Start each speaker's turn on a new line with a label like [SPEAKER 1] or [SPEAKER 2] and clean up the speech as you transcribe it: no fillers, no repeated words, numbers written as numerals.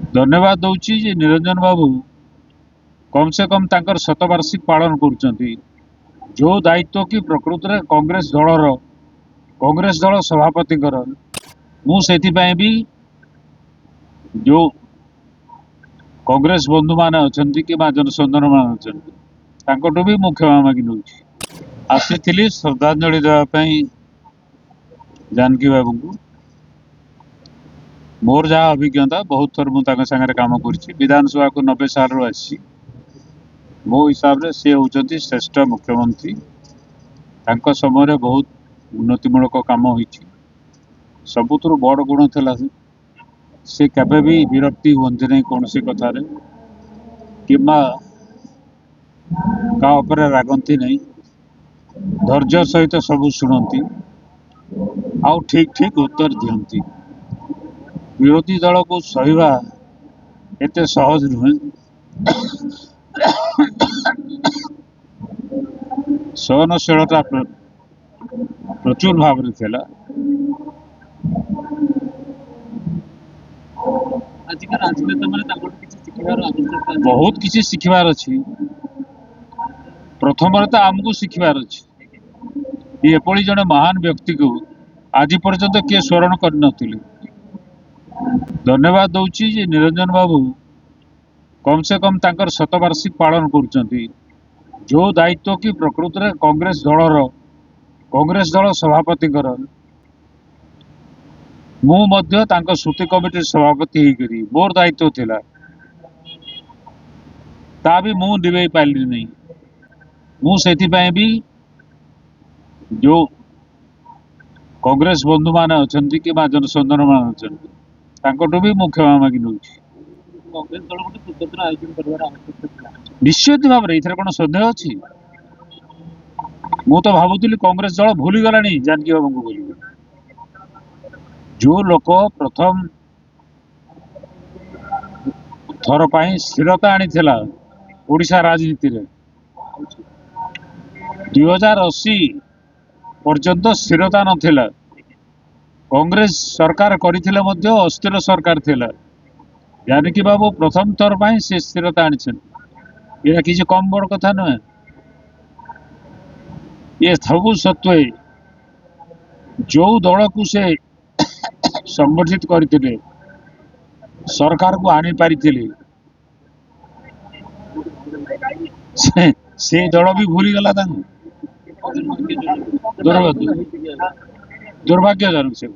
[SPEAKER 1] धन्यवाद दूची जे निरंजन बाबू कम से कम तांकर शतवार्षिक पालन करुचंती जो दायित्व कि प्रकृत में कांग्रेस दल सभापति मुझे भी जो कांग्रेस बंधु मैंने अच्छा कि जनसंदन मान अच्छा भी मु क्षमा मागी नौ आसी श्रद्धांजलि देवाई जानकी बाबू को मोर जहाँ अभिज्ञता बहुत थर मुझे काम कर विधानसभा को 90 साल रू आसी मो हिसाब से सी होती श्रेष्ठ मुख्यमंत्री तांको समय बहुत उन्नतिमूलक काम हो सबुठ बड़ गुण था से केबे भी विरक्ति हुंती नहीं कौन सी कथार कि रागंती नहीं धैर्य सहित सब शुणती आउ ठीक ठीक उत्तर दिखती विरोधी दल को सहिबा एते सहज नुहे सहनशीलता प्रचुर भाव में थिला बहुत किसी शिखबार अच्छी प्रथम तो आमको शिखबार अच्छी एपरी जड़े महान व्यक्ति को आज पर्यंत किए स्मरण कर धन्यवाद दूची जे निरंजन बाबू कम से कम तांकर शतवार्षिक पालन करुचंती जो दायित्व कि प्रकृत में कांग्रेस दल सभापति मुझे श्रुति कमिटी सभापति होकर मोर दायित्व थिला ता भी मु निभे पाइली नहीं मुझे भी जो कांग्रेस बंधु मैंने अच्छा कि जनसंदन मान अच्छा भी मु क्षमा मागी नौ निश्चित भाव में ये कौन सन्देह अच्छी मु तो भावुली कांग्रेस दल भूली गला जानकी बाबू को बोली जो लोक प्रथम थर पर स्थिरता आनी ओडिशा राजनीति रे 2080 पर्यंत स्थिरता नथिला कांग्रेस सरकार करथिले मध्य अस्थिर सरकार थिला जानकी बाबू प्रथम थर पर से स्थिरता आनी यह किसी कम बड़ कथा नुहे ये सबू सत्वे जो दल को से संगठित करते सरकार को आनी पारी से दल भी भूली गला दुर्भाग्यजनक से